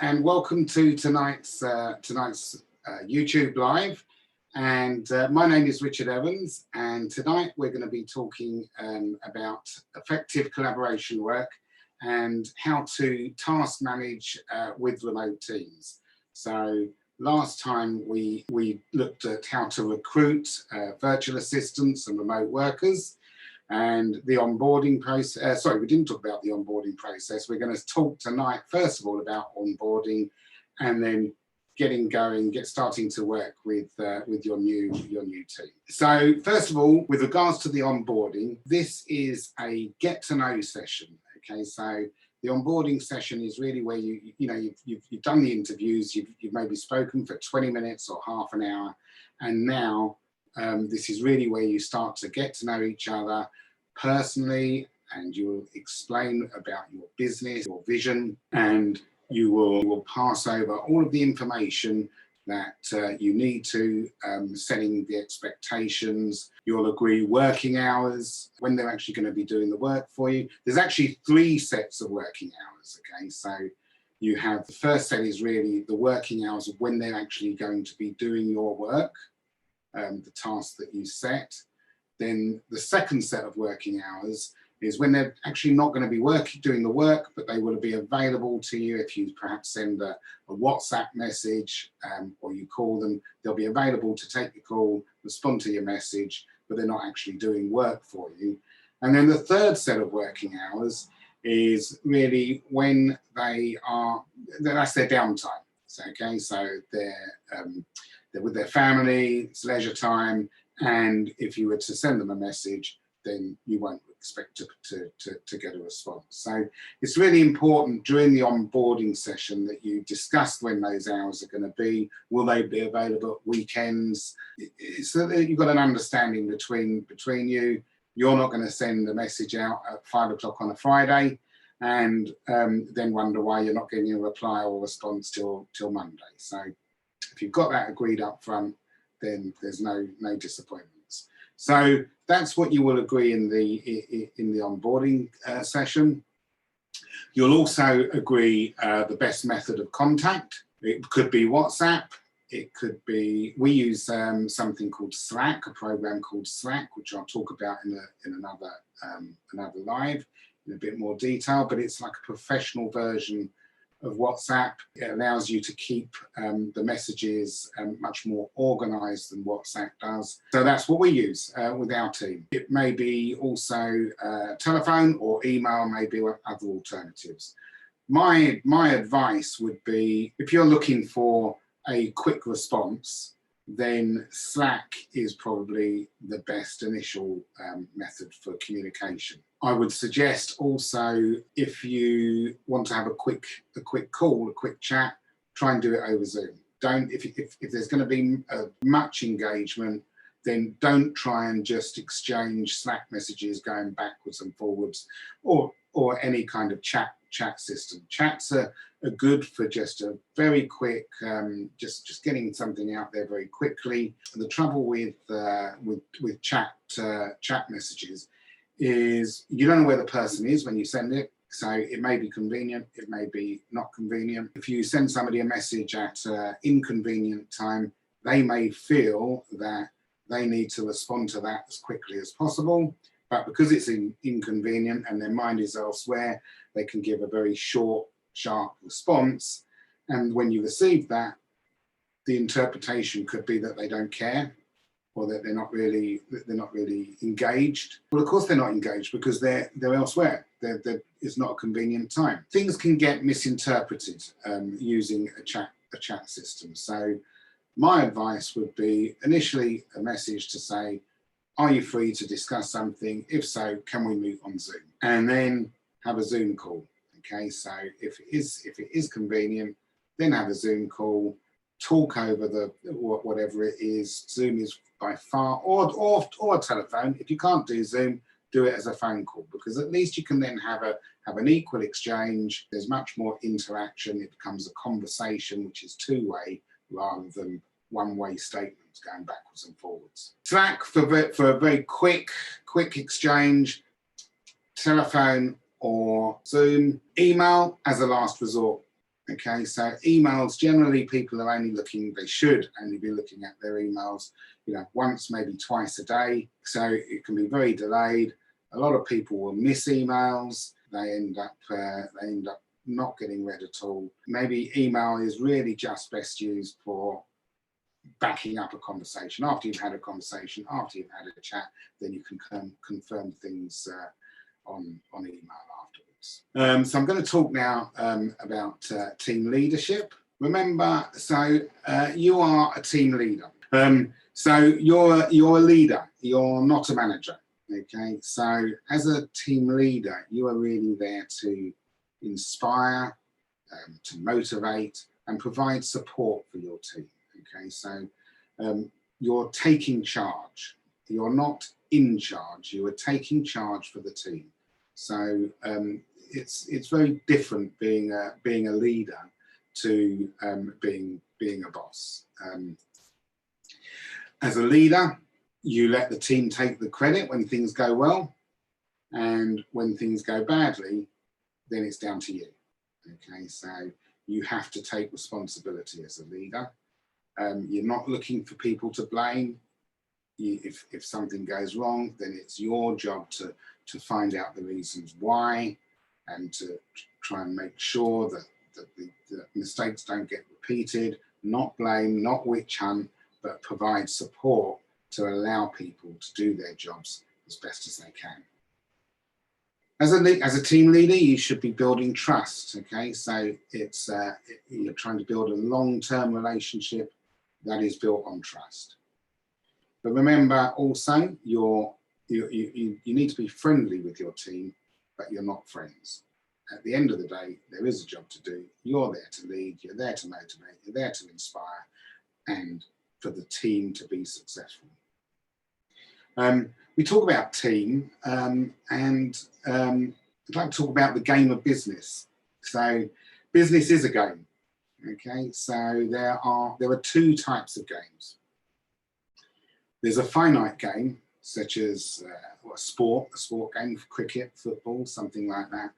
and welcome to tonight's YouTube live. And my name is Richard Evans, and tonight we're going to be talking about effective collaboration work and how to task manage with remote teams. So last time we looked at how to recruit virtual assistants and remote workers and the onboarding process. Sorry, we didn't talk about the onboarding process. We're going to talk tonight, first of all, about onboarding, and then starting to work with your new team. So first of all, with regards to the onboarding, this is a get to know session. Okay, so the onboarding session is really where you've done the interviews, you've maybe spoken for 20 minutes or half an hour, and now this is really where you start to get to know each other personally, and you will explain about your business, your vision, and you will pass over all of the information that you need to, setting the expectations. You'll agree working hours, when they're actually going to be doing the work for you. There's actually 3 sets of working hours, okay? So you have the first set is really the working hours of when they're actually going to be doing your work, the task that you set. Then the second set of working hours is when they're actually not going to be doing the work, but they will be available to you if you perhaps send a WhatsApp message or you call them. They'll be available to take the call, respond to your message, but they're not actually doing work for you. And then the third set of working hours is really when that's their downtime. So, okay, so they're with their family, it's leisure time, and if you were to send them a message, then you won't expect to get a response. So it's really important during the onboarding session that you discuss when those hours are going to be. Will they be available at weekends? So that you've got an understanding between you. You're not going to send a message out at 5 o'clock on a Friday and then wonder why you're not getting a reply or response till Monday. So if you've got that agreed up front, then there's no disappointments. So that's what you will agree in the onboarding session. You'll also agree the best method of contact. It could be WhatsApp. It could be, we use something called Slack, a program called Slack, which I'll talk about in another live in a bit more detail, but it's like a professional version of WhatsApp. It allows you to keep the messages much more organized than WhatsApp does. So that's what we use with our team. It may be also telephone or email, maybe other alternatives. My advice would be, if you're looking for a quick response, then Slack is probably the best initial method for communication. I would suggest also, if you want to have a quick call, a quick chat, try and do it over Zoom. If there's going to be much engagement, then don't try and just exchange Slack messages going backwards and forwards, or any kind of chat system. Chats are good for just a very quick, just getting something out there very quickly. The trouble with chat messages is you don't know where the person is when you send it. So it may be convenient, it may be not convenient. If you send somebody a message at an inconvenient time, they may feel that they need to respond to that as quickly as possible. But because it's inconvenient and their mind is elsewhere, they can give a very short, sharp response. And when you receive that, the interpretation could be that they don't care, or that they're not really engaged. Well, of course they're not engaged because they're elsewhere. It's not a convenient time. Things can get misinterpreted using a chat system. So my advice would be initially a message to say, are you free to discuss something? If so, can we meet on Zoom? And then have a Zoom call. Okay, so if it is convenient, then have a Zoom call, talk over whatever it is. Zoom is by far, or a telephone. If you can't do Zoom, do it as a phone call, because at least you can then have an equal exchange. There's much more interaction. It becomes a conversation which is two-way rather than one-way statements going backwards and forwards. Slack for a very quick exchange, telephone or Zoom. Email as a last resort. Okay, so emails, generally people are only looking, they should only be looking at their emails, you know, once, maybe twice a day. So it can be very delayed. A lot of people will miss emails. They end up not getting read at all. Maybe email is really just best used for backing up a conversation. After you've had a conversation, after you've had a chat, then you can confirm things on email afterwards. So I'm going to talk now about team leadership. Remember, so you are a team leader. So you're a leader, you're not a manager. Okay, so as a team leader, you are really there to inspire, to motivate, and provide support for your team. Okay, so you're taking charge. You're not in charge. You are taking charge for the team. So it's very different being a leader to being a boss. As a leader, you let the team take the credit when things go well, and when things go badly, then it's down to you. Okay, so you have to take responsibility as a leader. You're not looking for people to blame. If something goes wrong, then it's your job to find out the reasons why, and to try and make sure that the mistakes don't get repeated. Not blame, not witch hunt, but provide support to allow people to do their jobs as best as they can. As a team leader, you should be building trust. Okay, so it's you're trying to build a long-term relationship that is built on trust. But remember also, you need to be friendly with your team, but you're not friends. At the end of the day, there is a job to do. You're there to lead, you're there to motivate, you're there to inspire, and for the team to be successful. We talk about team, and I'd like to talk about the game of business. So business is a game. Okay, so there are two types of games. There's a finite game, such as a sport game, cricket, football, something like that.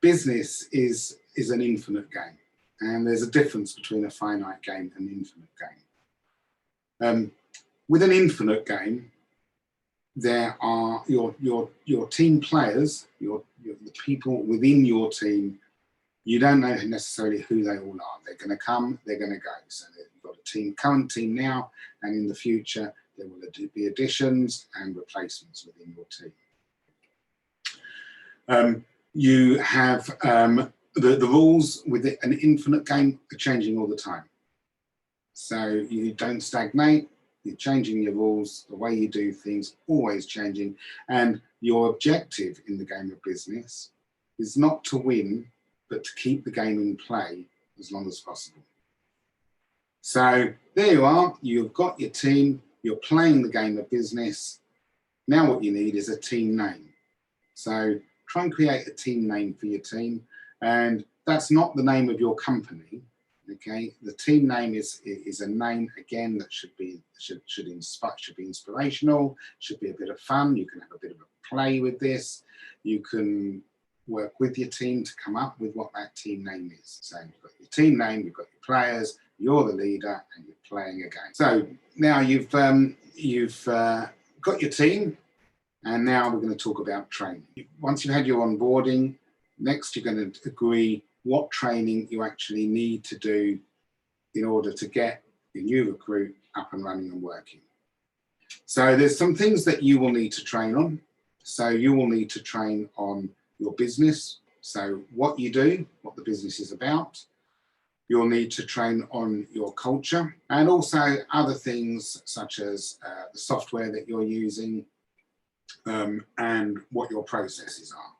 Business is an infinite game, and there's a difference between a finite game and an infinite game. With an infinite game, there are your team players, the people within your team. You don't know necessarily who they all are. They're going to come, they're going to go. So you've got a current team now, and in the future there will be additions and replacements within your team. You have the rules with an infinite game are changing all the time. So you don't stagnate. You're changing your rules, the way you do things, always changing. And your objective in the game of business is not to win, but to keep the game in play as long as possible. So there you are, you've got your team, you're playing the game of business. Now what you need is a team name. So try and create a team name for your team. And that's not the name of your company. Okay, the team name is a name, again, that should be inspirational, should be a bit of fun. You can have a bit of a play with this. You can work with your team to come up with what that team name is. So you've got your team name, you've got your players, you're the leader, and you're playing a game. So now you've got your team, and now we're going to talk about training. Once you've had your onboarding, next you're going to agree what training you actually need to do in order to get your new recruit up and running and working. So there's some things that you will need to train on. So you will need to train on your business, so what you do, what the business is about. You'll need to train on your culture, and also other things such as the software that you're using, and what your processes are.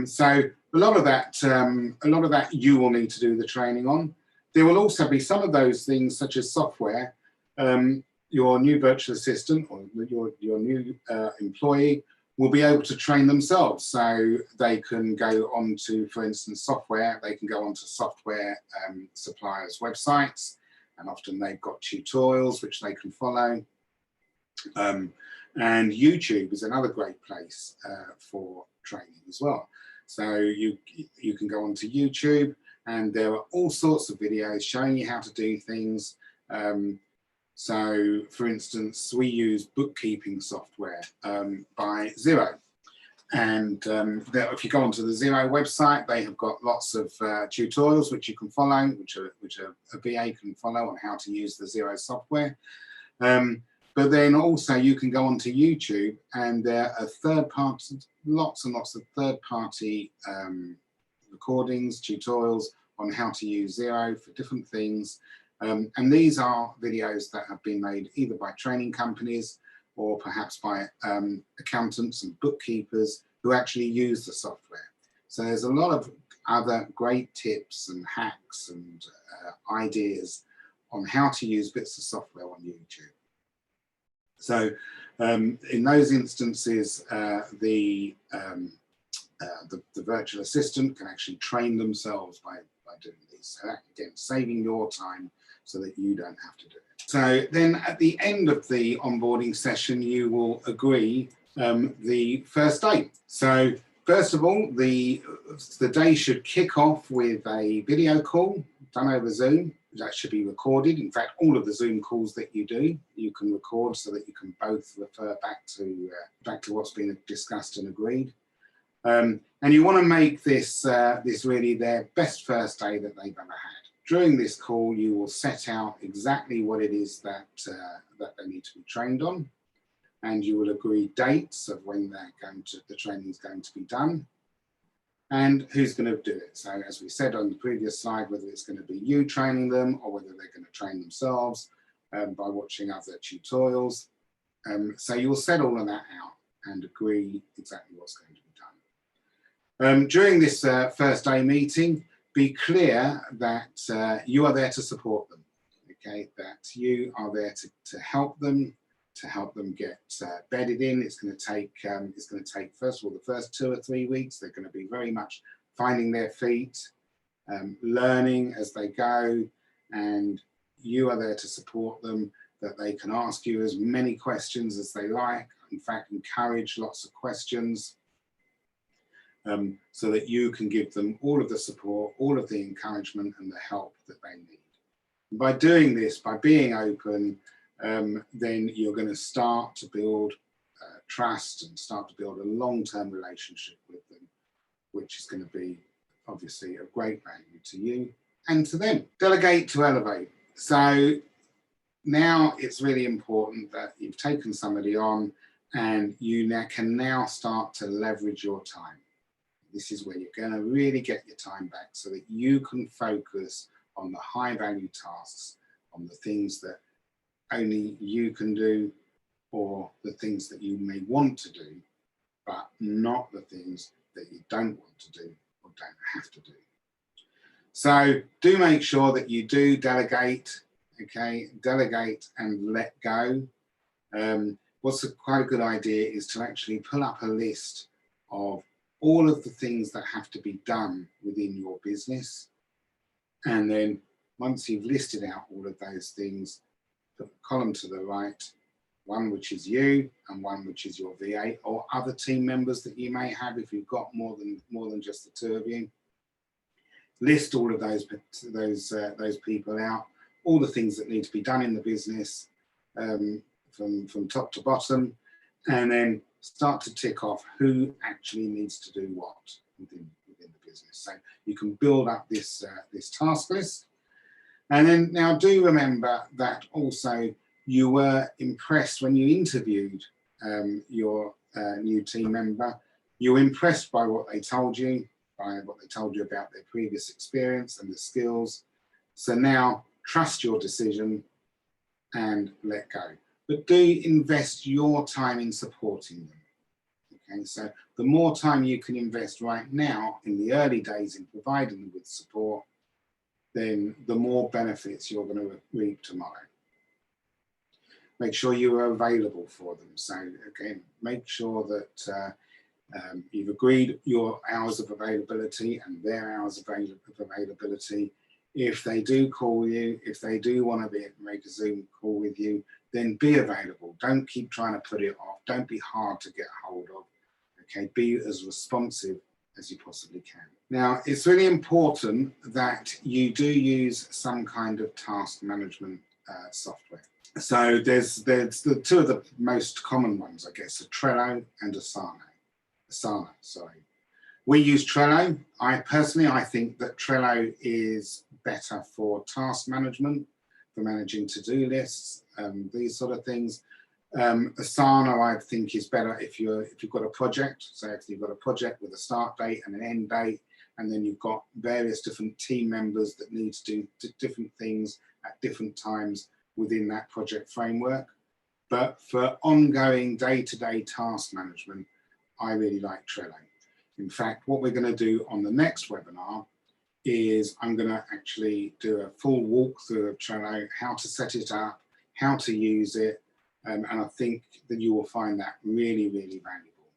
So a lot of that you will need to do the training on. There will also be some of those things such as software. Your new virtual assistant or your new employee will be able to train themselves. So they can go on to, for instance, software. They can go onto software suppliers' websites, and often they've got tutorials which they can follow. And YouTube is another great place for training as well. So you can go onto YouTube and there are all sorts of videos showing you how to do things. So for instance, we use bookkeeping software by Xero. And if you go onto the Xero website, they have got lots of tutorials which you can follow, which a VA can follow on how to use the Xero software. But then also you can go onto YouTube, and there are lots and lots of third-party recordings, tutorials on how to use Xero for different things. And these are videos that have been made either by training companies or perhaps by accountants and bookkeepers who actually use the software. So there's a lot of other great tips and hacks and ideas on how to use bits of software on YouTube. So in those instances, the virtual assistant can actually train themselves by doing these. So that, again, saving your time so that you don't have to do it. So then at the end of the onboarding session, you will agree the first day. So first of all, the day should kick off with a video call done over Zoom. That should be recorded. In fact, all of the Zoom calls that you do, you can record so that you can both refer back to what's been discussed and agreed. And you want to make this really their best first day that they've ever had. During this call, you will set out exactly what it is that they need to be trained on, and you will agree dates of when the training is going to be done, and who's going to do it. So as we said on the previous slide, whether it's going to be you training them or whether they're going to train themselves by watching other tutorials. So you'll set all of that out and agree exactly what's going to be done. During this first day meeting, be clear that you are there to support them, okay? That you are there to help them get bedded in. It's going to take first of all the first 2 or 3 weeks. They're going to be very much finding their feet, learning as they go, and you are there to support them. That they can ask you as many questions as they like. In fact, encourage lots of questions. So that you can give them all of the support, all of the encouragement and the help that they need. And by doing this, by being open, then you're going to start to build trust and start to build a long-term relationship with them, which is going to be obviously of great value to you and to them. Delegate to elevate. So now it's really important that you've taken somebody on and you can now start to leverage your time. This is where you're going to really get your time back so that you can focus on the high value tasks, on the things that only you can do, or the things that you may want to do, but not the things that you don't want to do or don't have to do. So do make sure that you do delegate, okay? Delegate and let go. What's quite a good idea is to actually pull up a list of all of the things that have to be done within your business. And then once you've listed out all of those things, put a column to the right, one which is you and one which is your VA or other team members that you may have if you've got more than just the two of you. List all of those people out, all the things that need to be done in the business from top to bottom, and then start to tick off who actually needs to do what within the business. So you can build up this task list. And then now do remember that also you were impressed when you interviewed your new team member. You were impressed by what they told you, about their previous experience and the skills. So now trust your decision and let go. But do invest your time in supporting them. Okay, so the more time you can invest right now in the early days in providing them with support, then the more benefits you're going to reap tomorrow. Make sure you are available for them. So again, make sure that you've agreed your hours of availability and their hours of availability. If they do call you, if they do want to make a Zoom call with you, then be available. Don't keep trying to put it off. Don't be hard to get hold of. Okay, be as responsive as you possibly can. Now, it's really important that you do use some kind of task management software. So there's the two of the most common ones, I guess, Trello and Asana, sorry. We use Trello. I think that Trello is better for task management, for managing to-do lists, these sort of things. Asana, I think, is better if you've got a project. So if you've got a project with a start date and an end date, and then you've got various different team members that need to do different things at different times within that project framework. But for ongoing day-to-day task management, I really like Trello. In fact, what we're going to do on the next webinar is I'm going to actually do a full walkthrough of Trello, how to set it up, how to use it, and I think that you will find that really, really valuable.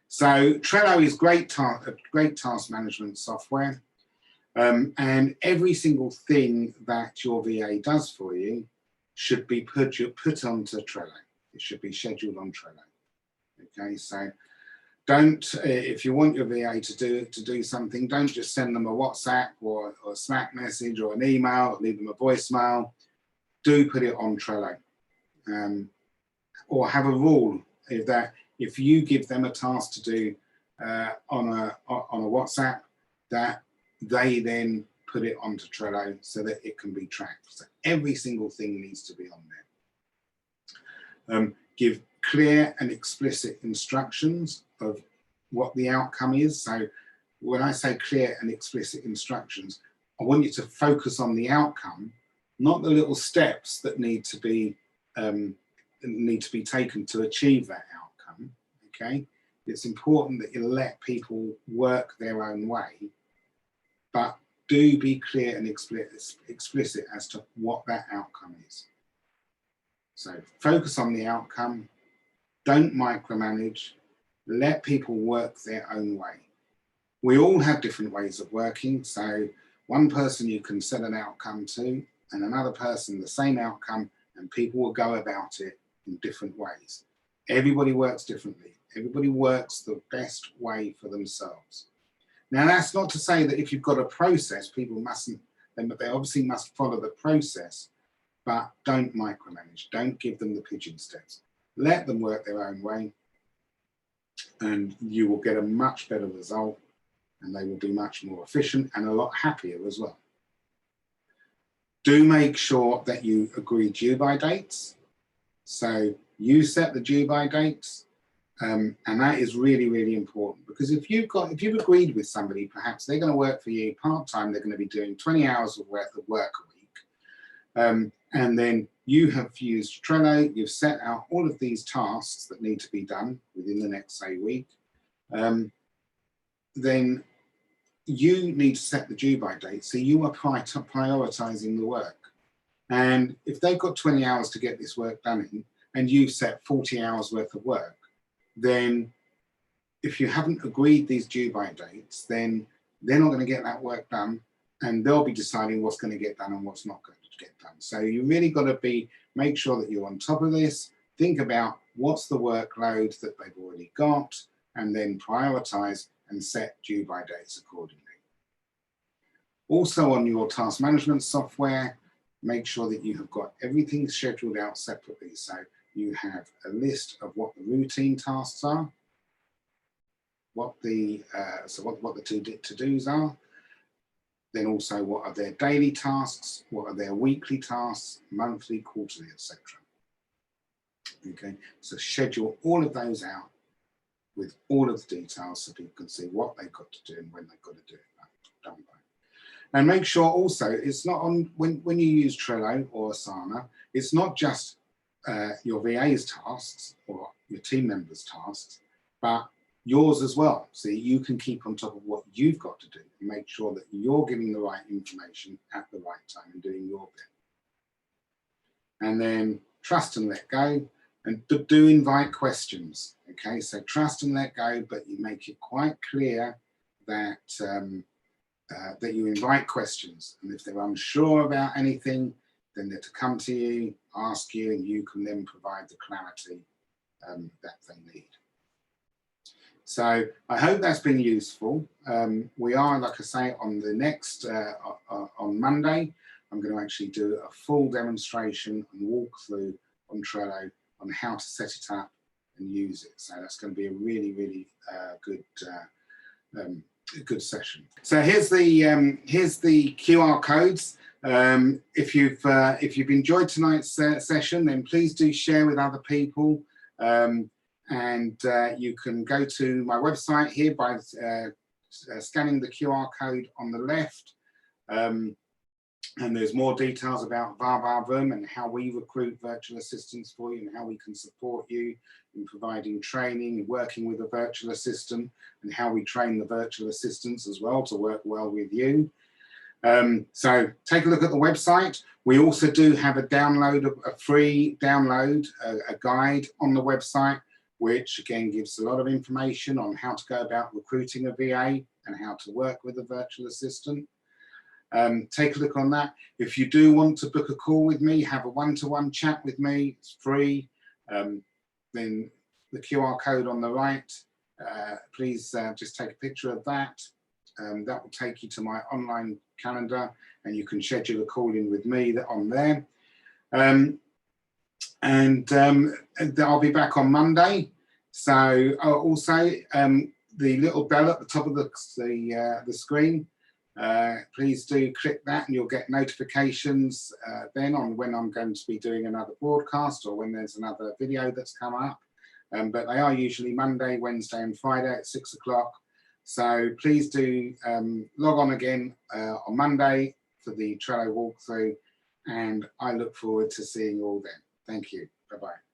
So Trello is great task management software, and every single thing that your VA does for you should be put onto Trello. It should be scheduled on Trello. Okay, so don't, if you want your VA to do something, don't just send them a WhatsApp or a Slack message or an email, leave them a voicemail. Do put it on Trello. Or have a rule that if you give them a task to do on a WhatsApp, that they then put it onto Trello so that it can be tracked. So every single thing needs to be on there. Give clear and explicit instructions of what the outcome is. So when I say clear and explicit instructions, I want you to focus on the outcome, not the little steps that need to be taken to achieve that outcome. Okay, it's important that you let people work their own way, but do be clear and explicit as to what that outcome is. So focus on the outcome, don't micromanage, let people work their own way. We all have different ways of working, so one person you can set an outcome to, and another person the same outcome, and people will go about it in different ways. Everybody works differently. Everybody works the best way for themselves. Now, that's not to say that if you've got a process, people mustn't, they obviously must follow the process, but don't micromanage. Don't give them the pigeon steps. Let them work their own way, and you will get a much better result, and they will be much more efficient and a lot happier as well. Do make sure that you agree due by dates. So you set the due by dates, and that is really, really important, because if you've agreed with somebody, perhaps they're going to work for you part-time, they're going to be doing 20 hours of worth of work a week, and then you have used Trello, you've set out all of these tasks that need to be done within the next, say, week, then you need to set the due by date, so you are prioritizing the work. And if they've got 20 hours to get this work done in, and you've set 40 hours worth of work, then if you haven't agreed these due by dates, then they're not going to get that work done, and they'll be deciding what's going to get done and what's not going to get done. So you really got to make sure that you're on top of this, think about what's the workload that they've already got, and then prioritize and set due by dates accordingly. Also on your task management software, make sure that you have got everything scheduled out separately. So you have a list of what the routine tasks are, what the to-dos are, then also what are their daily tasks, what are their weekly tasks, monthly, quarterly, etc. Okay, so schedule all of those out with all of the details so people can see what they've got to do and when they've got to do it done by. And make sure also it's not on, when you use Trello or Asana, it's not just your VA's tasks or your team members' tasks, but yours as well. So you can keep on top of what you've got to do and make sure that you're giving the right information at the right time and doing your bit. And then trust and let go, and do invite questions. Okay, so trust and let go, but you make it quite clear that that you invite questions, and if they're unsure about anything, then they're to come to you, ask you, and you can then provide the clarity that they need. So I hope that's been useful. We are, like I say, on the next, on Monday, I'm going to actually do a full demonstration and walkthrough on Trello on how to set it up and use it. So that's going to be a really, really good session. So here's the QR codes. If you've enjoyed tonight's session, then please do share with other people. And you can go to my website here by scanning the QR code on the left. And there's more details about VAVAVUM and how we recruit virtual assistants for you and how we can support you in providing training and working with a virtual assistant, and how we train the virtual assistants as well to work well with you. So take a look at the website. We also do have a free download, a guide on the website, which again gives a lot of information on how to go about recruiting a VA and how to work with a virtual assistant. Take a look on that. If you do want to book a call with me, have a one-to-one chat with me, it's free. Then the QR code on the right, please just take a picture of that. That will take you to my online calendar, and you can schedule a call in with me on there. I'll be back on Monday. So also the little bell at the top of the screen, please do click that and you'll get notifications then on when I'm going to be doing another broadcast or when there's another video that's come up. But they are usually Monday, Wednesday and Friday at 6 o'clock. So please do log on again on Monday for the Trello walkthrough, and I look forward to seeing you all then. Thank you. Bye-bye.